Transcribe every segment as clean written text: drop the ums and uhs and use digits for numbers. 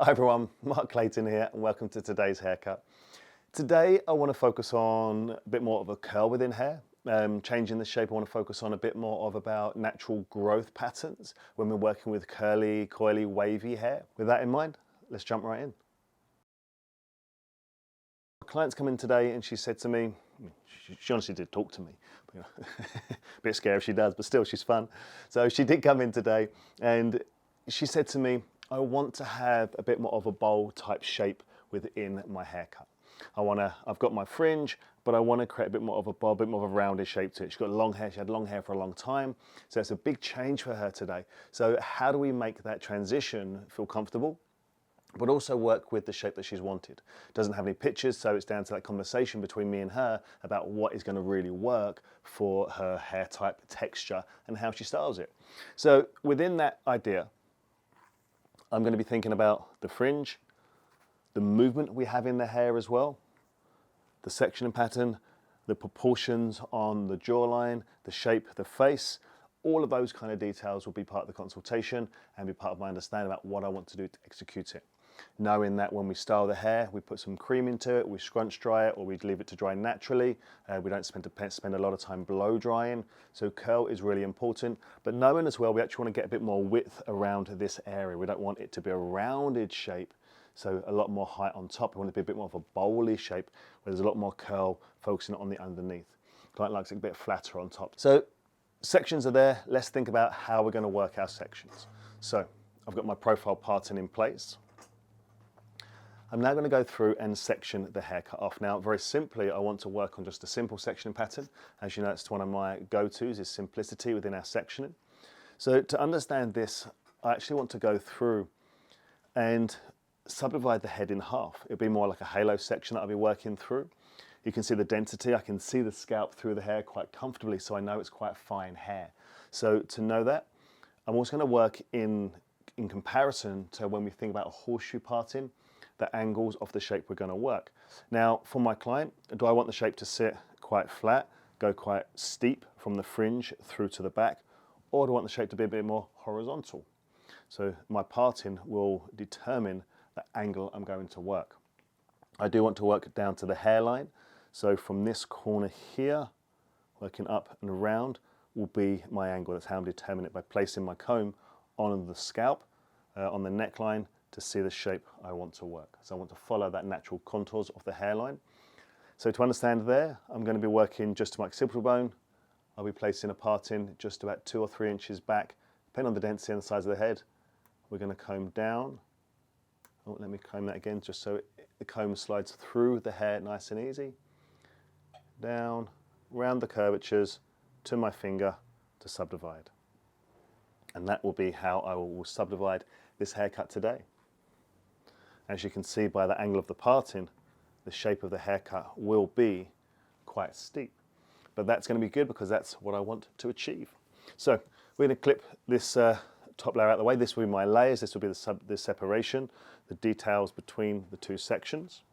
Hi everyone, Mark Clayton here and welcome to today's haircut. Today I want to focus on a bit more of a curl within hair. Changing the shape, I want to focus on a bit more of about natural growth patterns when we're working with curly, coily, wavy hair. With that in mind, let's jump right in. A client's come in today and she said to me, she honestly did talk to me, a bit scary if she does, but still she's fun. So she did come in today and she said to me, I want to have a bit more of a bowl type shape within my haircut. I've got my fringe, but I want to create a bit more of a bowl, a bit more of a rounded shape to it. She's got long hair, she had long hair for a long time. So it's a big change for her today. So how do we make that transition feel comfortable, but also work with the shape that she's wanted? Doesn't have any pictures, so it's down to that conversation between me and her about what is going to really work for her hair type, texture, and how she styles it. So within that idea, I'm going to be thinking about the fringe, the movement we have in the hair as well, the sectioning pattern, the proportions on the jawline, the shape, the face. All of those kind of details will be part of the consultation and be part of my understanding about what I want to do to execute it. Knowing that when we style the hair, we put some cream into it, we scrunch dry it, or we leave it to dry naturally. We don't spend a lot of time blow drying. So curl is really important, but knowing as well, we actually want to get a bit more width around this area. We don't want it to be a rounded shape, so a lot more height on top. We want it to be a bit more of a bowly shape where there's a lot more curl focusing on the underneath. Client likes it a bit flatter on top. So sections are there. Let's think about how we're going to work our sections. So I've got my profile parting in place. I'm now going to go through and section the haircut off. Now, very simply, I want to work on just a simple sectioning pattern. As you know, it's one of my go-tos, is simplicity within our sectioning. So to understand this, I actually want to go through and subdivide the head in half. It'll be more like a halo section that I'll be working through. You can see the density. I can see the scalp through the hair quite comfortably, so I know it's quite fine hair. So to know that, I'm also going to work in comparison to when we think about a horseshoe parting, the angles of the shape we're going to work. Now, for my client, do I want the shape to sit quite flat, go quite steep from the fringe through to the back, or do I want the shape to be a bit more horizontal? So my parting will determine the angle I'm going to work. I do want to work down to the hairline. So from this corner here, working up and around will be my angle. That's how I'm determining it, by placing my comb on the scalp, on the neckline, to see the shape I want to work. So I want to follow that natural contours of the hairline. So to understand there, I'm going to be working just to my occipital bone. I'll be placing a parting just about 2 or 3 inches back, depending on the density and the size of the head. We're going to comb down. Oh, let me comb that again, just so the comb slides through the hair nice and easy. Down, round the curvatures to my finger to subdivide. And that will be how I will subdivide this haircut today. As you can see by the angle of the parting, the shape of the haircut will be quite steep. But that's going to be good because that's what I want to achieve. So we're going to clip this top layer out of the way. This will be my layers. This will be the separation, the details between the two sections.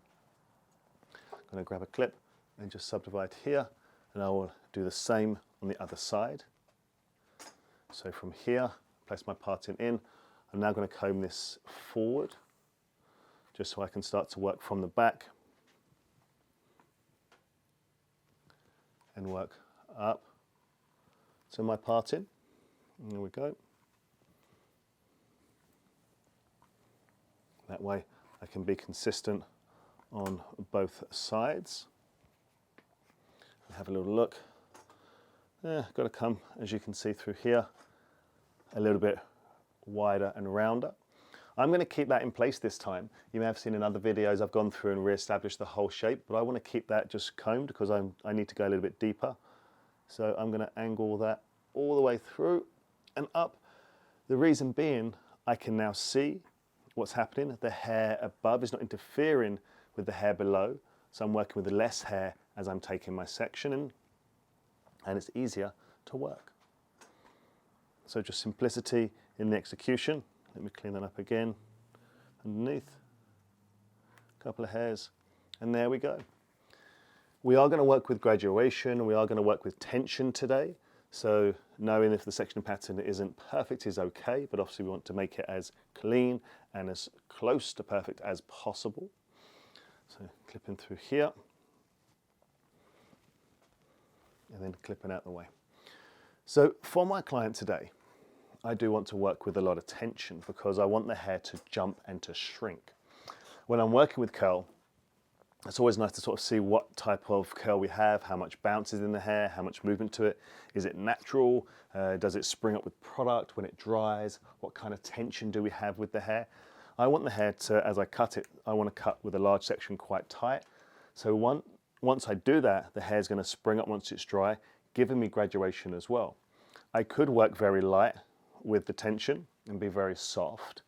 I'm going to grab a clip and just subdivide here, and I will do the same on the other side. So from here, place my parting in. I'm now going to comb this forward, just so I can start to work from the back and work up to my parting. There we go. That way I can be consistent on both sides. Have a little look. Got to come, as you can see through here, a little bit wider and rounder. I'm going to keep that in place this time. You may have seen in other videos I've gone through and re-established the whole shape, but I want to keep that just combed because I need to go a little bit deeper. So I'm going to angle that all the way through and up. The reason being, I can now see what's happening. The hair above is not interfering with the hair below, so I'm working with less hair as I'm taking my section in, and it's easier to work. So just simplicity in the execution. Let me clean that up again. Underneath, a couple of hairs, and there we go. We are going to work with graduation, we are going to work with tension today. So knowing if the sectioning pattern isn't perfect is okay, but obviously we want to make it as clean and as close to perfect as possible. So clipping through here, and then clipping out the way. So for my client today, I do want to work with a lot of tension because I want the hair to jump and to shrink. When I'm working with curl, it's always nice to sort of see what type of curl we have, how much bounce is in the hair, how much movement to it. Is it natural? Does it spring up with product when it dries? What kind of tension do we have with the hair? I want the hair to, as I cut it, I want to cut with a large section quite tight. So once I do that, the hair is going to spring up once it's dry, giving me graduation as well. I could work very light with the tension and be very soft.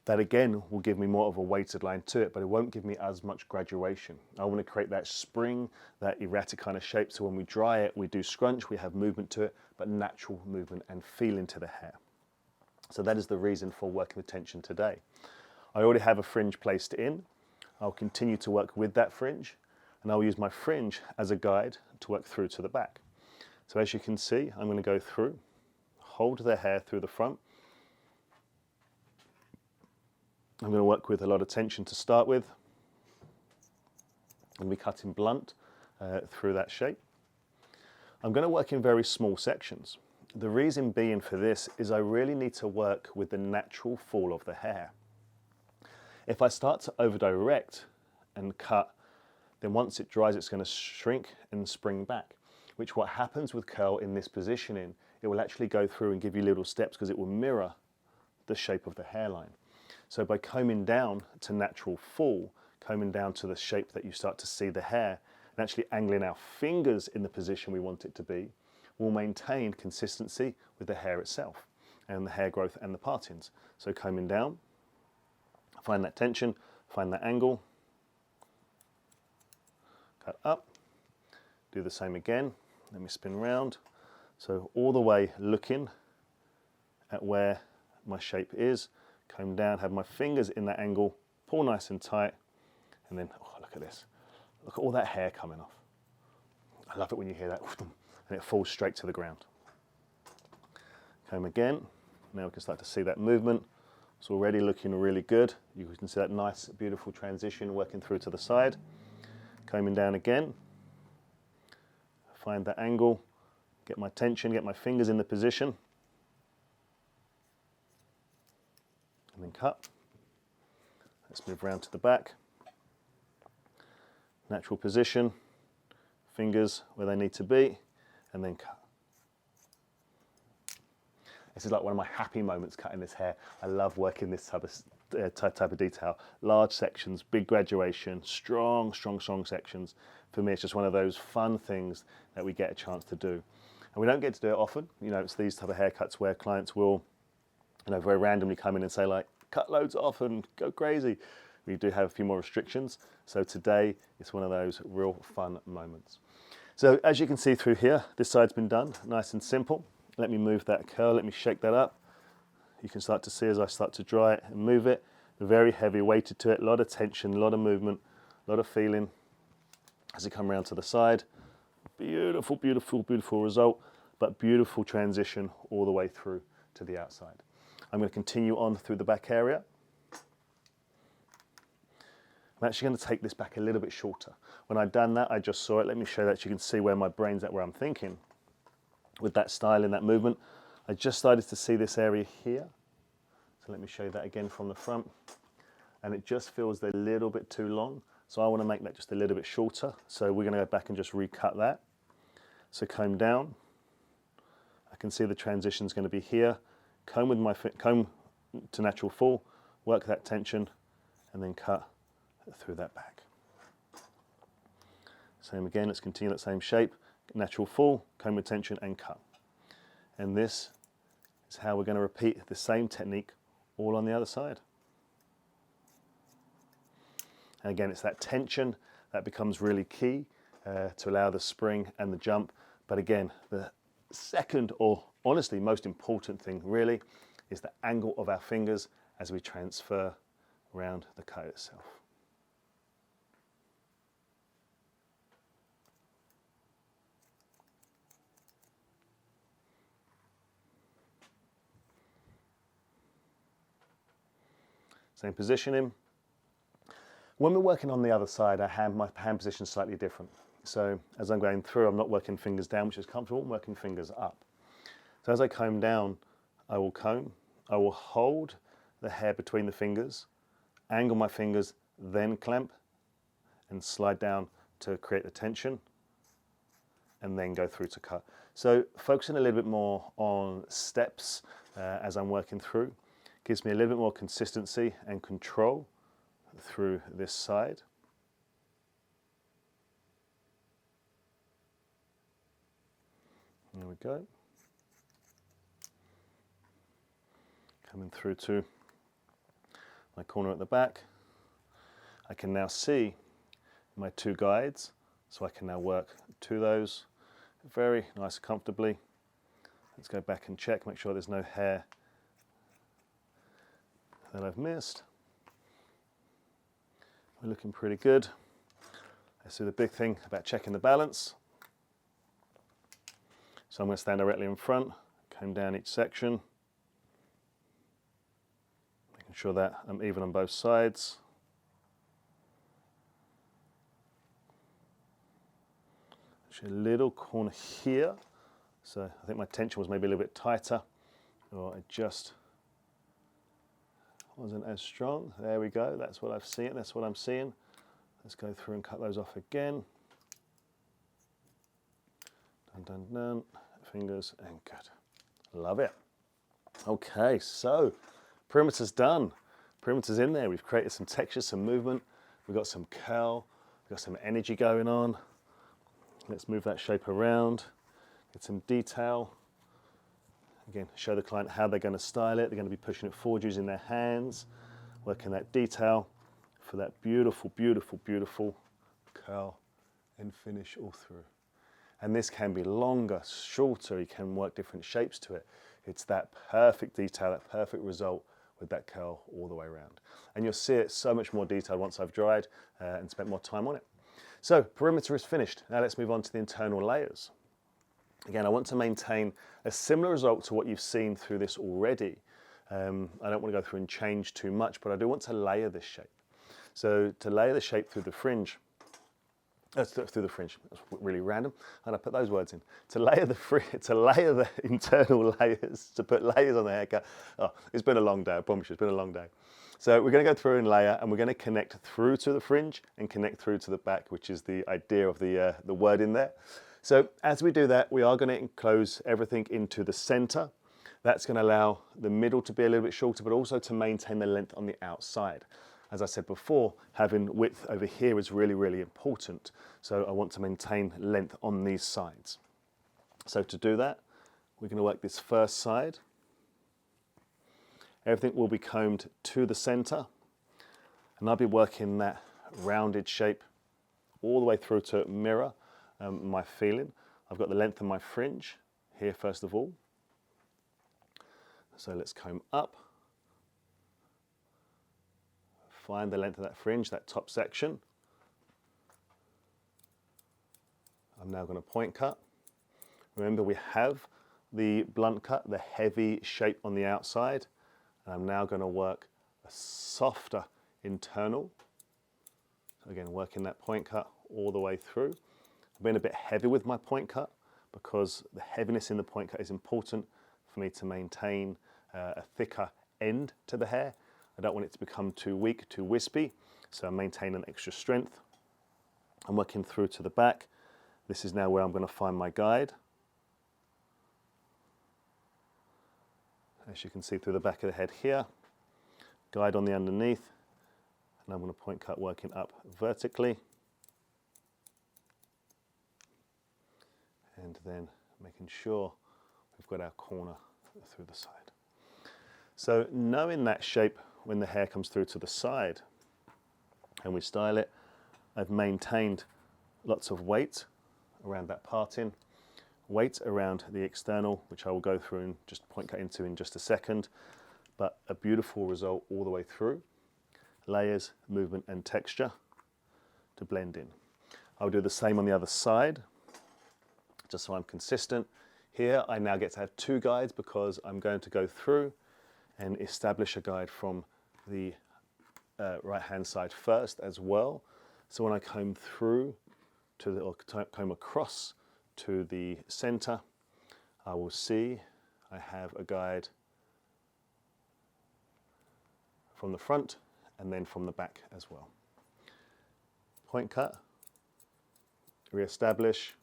That again will give me more of a weighted line to it, but it won't give me as much graduation. I want to create that spring, that erratic kind of shape, so when we dry it, we do scrunch, we have movement to it, but natural movement and feeling to the hair. So that is the reason for working with tension today. I already have a fringe placed in. I'll continue to work with that fringe, and I'll use my fringe as a guide to work through to the back. So as you can see, I'm going to go through, hold the hair through the front. I'm going to work with a lot of tension to start with, and be cutting blunt through that shape. I'm going to work in very small sections. The reason being for this is I really need to work with the natural fall of the hair. If I start to over direct and cut, then once it dries it's going to shrink and spring back, which what happens with curl in this positioning, it will actually go through and give you little steps because it will mirror the shape of the hairline. So by combing down to natural fall, combing down to the shape that you start to see the hair, and actually angling our fingers in the position we want it to be, we'll maintain consistency with the hair itself and the hair growth and the partings. So combing down, find that tension, find that angle, cut up, do the same again, let me spin round. So all the way looking at where my shape is, comb down, have my fingers in that angle, pull nice and tight, and then, oh, look at this. Look at all that hair coming off. I love it when you hear that, and it falls straight to the ground. Comb again. Now we can start to see that movement. It's already looking really good. You can see that nice, beautiful transition working through to the side. Combing down again. Find that angle, get my tension, get my fingers in the position. And then cut. Let's move around to the back. Natural position, fingers where they need to be, and then cut. This is like one of my happy moments cutting this hair. I love working this type of detail. Large sections, big graduation, strong sections. For me, it's just one of those fun things that we get a chance to do. And we don't get to do it often. You know, it's these type of haircuts where clients will, you know, very randomly come in and say like, cut loads off and go crazy. We do have a few more restrictions. So today, it's one of those real fun moments. So as you can see through here, this side's been done, nice and simple. Let me move that curl, let me shake that up. You can start to see as I start to dry it and move it, very heavy weighted to it, a lot of tension, a lot of movement, a lot of feeling. As you come around to the side, beautiful, beautiful, beautiful result, but beautiful transition all the way through to the outside. I'm going to continue on through the back area. I'm actually going to take this back a little bit shorter. When I've done that, I just saw it. Let me show you that you can see where my brain's at, where I'm thinking. With that style and that movement, I just started to see this area here. So let me show you that again from the front. And it just feels a little bit too long. So I want to make that just a little bit shorter. So we're going to go back and just recut that. So comb down. I can see the transition's going to be here. Comb with my comb to natural fall, work that tension, and then cut through that back. Same again, let's continue that same shape. Natural fall, comb with tension, and cut. And this is how we're going to repeat the same technique all on the other side. And again, it's that tension that becomes really key to allow the spring and the jump. But again, the second, or honestly most important thing really, is the angle of our fingers as we transfer around the cut itself. Same positioning. When we're working on the other side, my hand position is slightly different. So as I'm going through, I'm not working fingers down, which is comfortable, I'm working fingers up. So as I comb down, I will comb, I will hold the hair between the fingers, angle my fingers, then clamp and slide down to create the tension, and then go through to cut. So focusing a little bit more on steps as I'm working through gives me a little bit more consistency and control through this side. There we go. Coming through to my corner at the back. I can now see my two guides, so I can now work to those very nice and comfortably. Let's go back and check, make sure there's no hair that I've missed. We're looking pretty good. Let's do the big thing about checking the balance. So I'm going to stand directly in front, comb down each section, making sure that I'm even on both sides. Actually, a little corner here, so I think my tension was maybe a little bit tighter, or I just wasn't as strong. There we go, that's what I've seen, that's what I'm seeing. Let's go through and cut those off again. Dun, dun, dun. Fingers and good. Love it. Okay, so perimeter's done. Perimeter's in there. We've created some texture, some movement. We've got some curl. We've got some energy going on. Let's move that shape around. Get some detail. Again, show the client how they're going to style it. They're going to be pushing it forward using their hands, working that detail for that beautiful, beautiful, beautiful curl and finish all through. And this can be longer, shorter, you can work different shapes to it. It's that perfect detail, that perfect result with that curl all the way around. And you'll see it so much more detailed once I've dried and spent more time on it. So perimeter is finished. Now let's move on to the internal layers. Again, I want to maintain a similar result to what you've seen through this already. I don't want to go through and change too much, but I do want to layer this shape. So to layer the shape through the fringe, that's really random, and I put those words in. To layer the internal layers, to put layers on the haircut. Oh, it's been a long day, I promise you, it's been a long day. So we're going to go through and layer, and we're going to connect through to the fringe and connect through to the back, which is the idea of the word in there. So as we do that, we are going to enclose everything into the center. That's going to allow the middle to be a little bit shorter, but also to maintain the length on the outside. As I said before, having width over here is really, really important. So I want to maintain length on these sides. So to do that, we're going to work this first side. Everything will be combed to the center, and I'll be working that rounded shape all the way through to mirror my feeling. I've got the length of my fringe here first of all. So let's comb up. Find the length of that fringe, that top section. I'm now going to point cut. Remember, we have the blunt cut, the heavy shape on the outside, and I'm now going to work a softer internal. So again, working that point cut all the way through. I've been a bit heavy with my point cut because the heaviness in the point cut is important for me to maintain a thicker end to the hair. I don't want it to become too weak, too wispy, so I'm maintaining extra strength. I'm working through to the back. This is now where I'm going to find my guide. As you can see through the back of the head here, guide on the underneath, and I'm going to point cut working up vertically, and then making sure we've got our corner through the side. So knowing that shape when the hair comes through to the side and we style it, I've maintained lots of weight around that parting, weight around the external, which I will go through and just point cut into in just a second, but a beautiful result all the way through. Layers, movement and texture to blend in. I'll do the same on the other side, just so I'm consistent. Here I now get to have two guides because I'm going to go through and establish a guide from the right hand side first as well. So when I comb through to the, or comb across to the center, I will see I have a guide from the front and then from the back as well. Point cut, re-establish.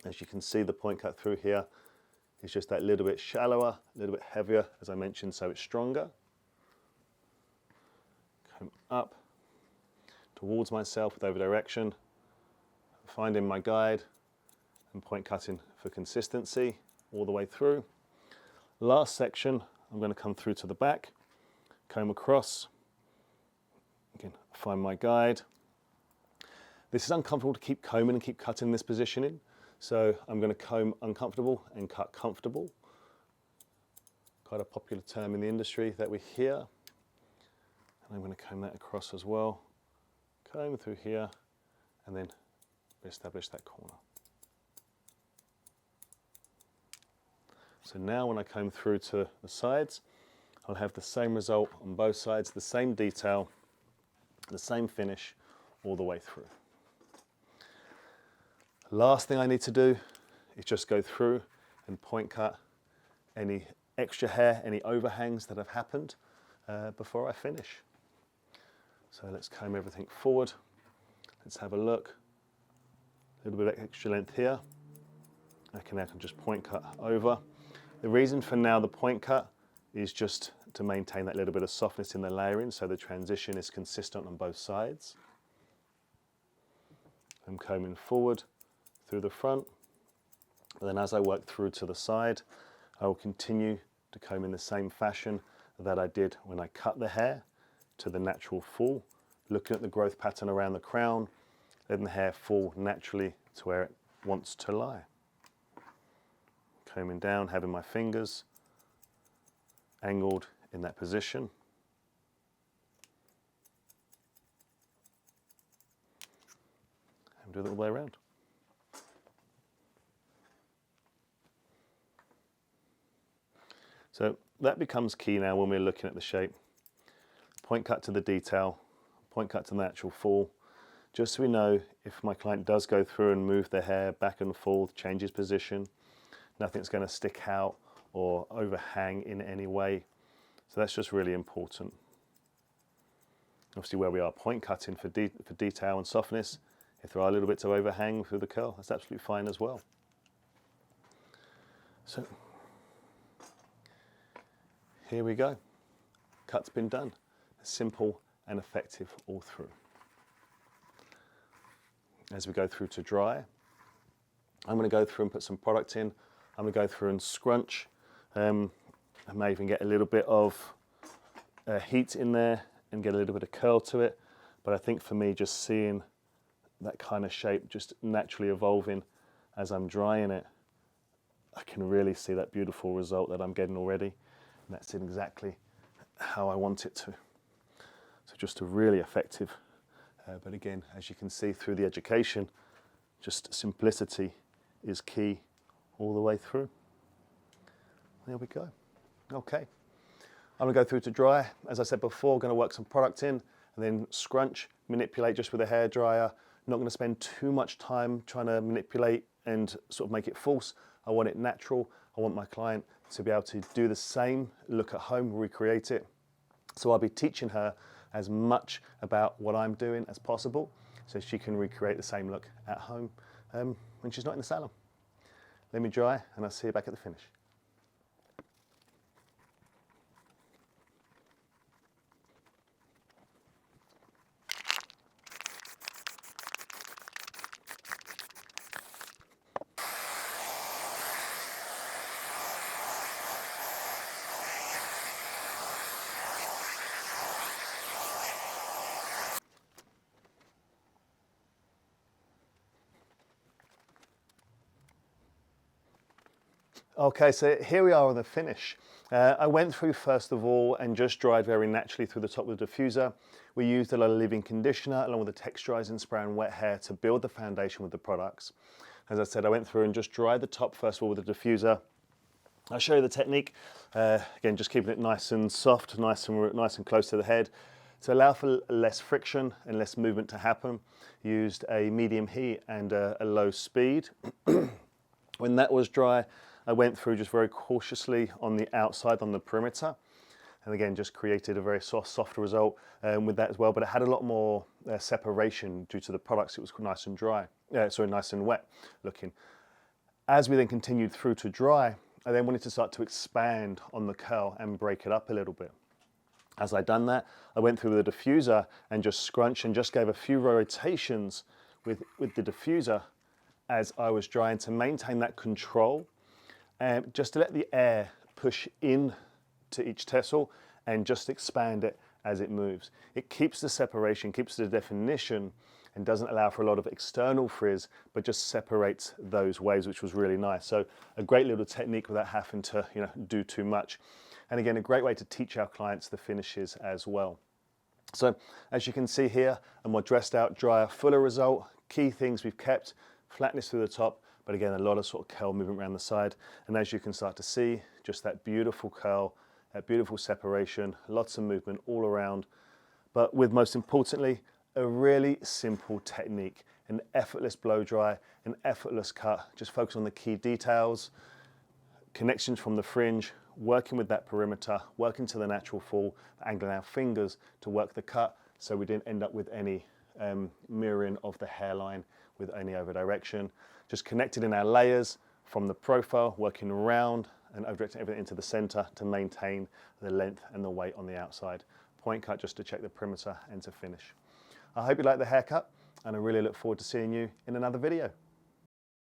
As you can see, the point cut through here is just that little bit shallower, a little bit heavier, as I mentioned, so it's stronger. Come up towards myself with over direction, finding my guide and point cutting for consistency all the way through. Last section, I'm going to come through to the back, comb across, again, find my guide. This is uncomfortable to keep combing and keep cutting this positioning, so I'm going to comb uncomfortable and cut comfortable. Quite a popular term in the industry that we hear. And I'm going to comb that across as well. Comb through here and then establish that corner. So now when I comb through to the sides, I'll have the same result on both sides, the same detail, the same finish all the way through. Last thing I need to do is just go through and point cut any extra hair, any overhangs that have happened before I finish. So let's comb everything forward. Let's have a look. A little bit of extra length here. I can just point cut over. The reason for now the point cut is just to maintain that little bit of softness in the layering so the transition is consistent on both sides. I'm combing forward through the front, and then as I work through to the side, I will continue to comb in the same fashion that I did when I cut the hair to the natural fall, looking at the growth pattern around the crown, letting the hair fall naturally to where it wants to lie. Combing down, having my fingers angled in that position. And do it all the way around. So that becomes key now when we're looking at the shape. Point cut to the detail, point cut to the natural fall, just so we know if my client does go through and move their hair back and forth, change his position, nothing's going to stick out or overhang in any way. So that's just really important. Obviously where we are point cutting for detail and softness, if there are little bits of overhang through the curl, that's absolutely fine as well. So here we go. Cut's been done. Simple and effective all through. As we go through to dry, I'm going to go through and put some product in. I'm going to go through and scrunch. I may even get a little bit of heat in there and get a little bit of curl to it. But I think for me, just seeing that kind of shape just naturally evolving as I'm drying it, I can really see that beautiful result that I'm getting already. And that's exactly how I want it to. So just a really effective, but again, as you can see through the education, just simplicity is key all the way through. There we go. Okay, I'm gonna go through to dry. As I said before, gonna work some product in and then scrunch, manipulate just with a hairdryer. Not gonna spend too much time trying to manipulate and sort of make it false. I want it natural. I want my client to be able to do the same, look at home, recreate it. So I'll be teaching her as much about what I'm doing as possible so she can recreate the same look at home when she's not in the salon. Let me dry and I'll see you back at the finish. Okay, so here we are on the finish. I went through first of all and just dried very naturally through the top of the diffuser. We used a lot of leave-in conditioner along with the texturizing spray and wet hair to build the foundation with the products. As I said, I went through and just dried the top first of all with the diffuser. I'll show you the technique. Again, just keeping it nice and soft, nice and close to the head. To allow for less friction and less movement to happen, used a medium heat and a low speed. When that was dry, I went through just very cautiously on the outside, on the perimeter, and again just created a very soft result with that as well, but it had a lot more separation due to the products. It was nice and dry, nice and wet looking. As we then continued through to dry, I then wanted to start to expand on the curl and break it up a little bit. As I done that, I went through with the diffuser and just scrunched and just gave a few rotations with the diffuser as I was drying to maintain that control, and just to let the air push in to each tessel and just expand it as it moves. It keeps the separation, keeps the definition, and doesn't allow for a lot of external frizz, but just separates those waves, which was really nice. So a great little technique without having to do too much. And again, a great way to teach our clients the finishes as well. So as you can see here, a more dressed out, drier, fuller result. Key things we've kept: flatness through the top, but again, a lot of sort of curl movement around the side. And as you can start to see, just that beautiful curl, that beautiful separation, lots of movement all around. But with, most importantly, a really simple technique, an effortless blow dry, an effortless cut. Just focus on the key details, connections from the fringe, working with that perimeter, working to the natural fall, angling our fingers to work the cut, so we didn't end up with any mirroring of the hairline with any over direction. Just connected in our layers from the profile, working around and over directing everything into the center to maintain the length and the weight on the outside. Point cut just to check the perimeter and to finish. I hope you like the haircut, and I really look forward to seeing you in another video.